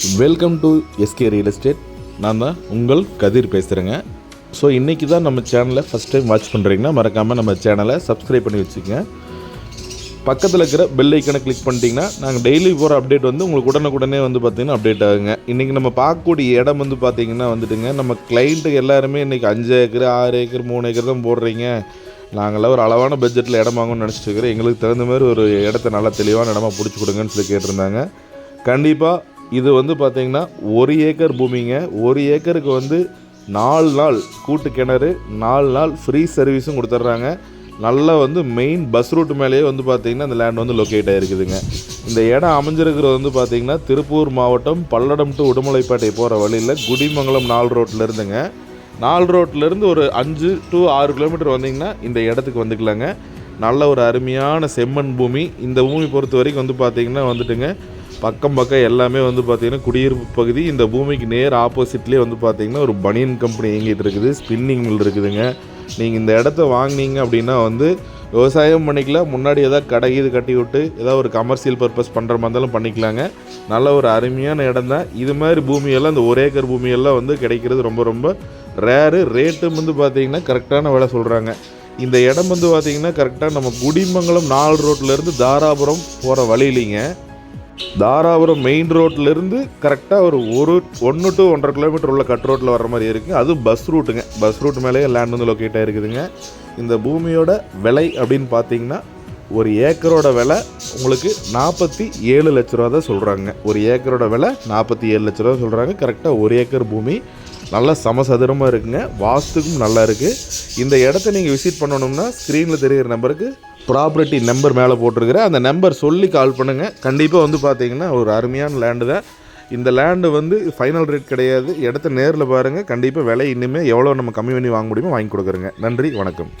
Welcome to SK real estate. நான் தான் உங்கள் கதிர் பேசுகிறேங்க. ஸோ இன்றைக்கி தான் நம்ம சேனலை ஃபஸ்ட் டைம் வாட்ச் பண்ணுறீங்கன்னா மறக்காமல் நம்ம சேனலை சப்ஸ்கிரைப் பண்ணி வச்சுக்கோங்க. பக்கத்தில் இருக்கிற பெல் ஐக்கனை கிளிக் பண்ணிட்டீங்கன்னா நாங்கள் டெய்லி போகிற அப்டேட் வந்து உங்களுக்கு உடனுக்குடனே வந்து பார்த்திங்கன்னா அப்டேட் ஆகுங்க. இன்றைக்கி நம்ம பார்க்கக்கூடிய இடம் வந்து பார்த்திங்கன்னா வந்துட்டுங்க, நம்ம கிளைண்ட்டு எல்லாருமே இன்றைக்கி 5 ஏக்கர் 6 ஏக்கர் 3 ஏக்கர் தான் போடுறீங்க, நாங்களாம் ஒரு அளவான பட்ஜெட்டில் இடம் வாங்கணும்னு நினச்சிட்டு இருக்கிறோம், எங்களுக்கு தகுந்த மாதிரி ஒரு இடத்த நல்லா தெளிவான இடமா பிடிச்சி கொடுங்கன்னு சொல்லி கேட்டிருந்தாங்க. கண்டிப்பாக இது வந்து பார்த்திங்கன்னா 1 ஏக்கர் பூமிங்க. 1 ஏக்கருக்கு வந்து 4 நாள் கூட்டு கிணறு, 4 நாள் ஃப்ரீ சர்வீஸும் கொடுத்துட்றாங்க. நல்லா வந்து மெயின் பஸ் ரூட் மேலேயே வந்து பார்த்திங்கன்னா இந்த லேண்ட் வந்து லொக்கேட் ஆகிருக்குதுங்க. இந்த இடம் அமைஞ்சிருக்கிறது வந்து பார்த்திங்கன்னா திருப்பூர் மாவட்டம் பல்லடம் டு உடுமலைப்பேட்டை போகிற வழியில் குடிமங்கலம் 4 ரோட்டில் இருந்துங்க. 4 ரோட்லேருந்து ஒரு 5 to 6 கிலோமீட்டர் வந்தீங்கன்னா இந்த இடத்துக்கு வந்துக்கலாங்க. நல்ல ஒரு அருமையான செம்மண் பூமி. இந்த பூமி பொறுத்த வரைக்கும் வந்து பார்த்திங்கன்னா வந்துட்டுங்க, பக்கம் எல்லாமே வந்து பார்த்திங்கன்னா குடியிருப்பு பகுதி. இந்த பூமிக்கு நேர் ஆப்போசிட்லேயே வந்து பார்த்திங்கன்னா ஒரு பனியன் கம்பெனி இயங்கிட்டு இருக்குது, ஸ்பின்னிங் மில் இருக்குதுங்க. நீங்கள் இந்த இடத்த வாங்கினீங்க அப்படின்னா வந்து விவசாயம் பண்ணிக்கலாம், முன்னாடி ஏதாவது கடை இது கட்டி விட்டு ஏதாவது ஒரு கமர்ஷியல் பர்பஸ் பண்ணுற மாதிரி இருந்தாலும் பண்ணிக்கலாங்க. நல்ல ஒரு அருமையான இடம் தான். இது மாதிரி பூமியெல்லாம் இந்த 1 ஏக்கர் பூமியெல்லாம் வந்து கிடைக்கிறது ரொம்ப ரொம்ப ரேரு. ரேட்டும் வந்து பார்த்திங்கன்னா கரெக்டான விலை சொல்கிறாங்க. இந்த இடம் வந்து பார்த்திங்கன்னா கரெக்டாக நம்ம குடிமங்கலம் 4 ரோட்லேருந்து தாராபுரம் போகிற வழியிலிங்க. தாராபுரம் மெயின் ரோட்லேருந்து கரெக்டாக ஒரு 1 to 1.5 கிலோமீட்டர் உள்ள கட் ரோட்டில் வர மாதிரி இருக்குது. அது பஸ் ரூட்டுங்க. பஸ் ரூட் மேலேயே லேண்ட் வந்து லொக்கேட் ஆகிருக்குதுங்க. இந்த பூமியோட விலை அப்படின்னு பார்த்தீங்கன்னா 1 ஏக்கரோட விலை உங்களுக்கு 47 லட்ச ரூபா தான் சொல்கிறாங்க. 1 ஏக்கரோட விலை 47 லட்ச ரூபா சொல்கிறாங்க. கரெக்டாக 1 ஏக்கர் பூமி நல்லா சமசதுரமாக இருக்குங்க. வாஸ்துக்கும் நல்லா இருக்குது. இந்த இடத்த நீங்கள் விசிட் பண்ணணும்னா ஸ்க்ரீனில் தெரிகிற நம்பருக்கு ப்ராப்பர்ட்டி நம்பர் மேலே போட்டிருக்கிறேன், அந்த நம்பர் சொல்லி கால் பண்ணுங்கள். கண்டிப்பாக வந்து பார்த்தீங்கன்னா ஒரு அருமையான லேண்டு தான். இந்த லேண்டு வந்து ஃபைனல் ரேட் கிடையாது. இடத்த நேரில் பாருங்கள். கண்டிப்பாக விலை இன்னுமே எவ்வளோ நம்ம கம்மி பண்ணி வாங்க முடியுமோ வாங்கி கொடுக்குறேங்க. நன்றி, வணக்கம்.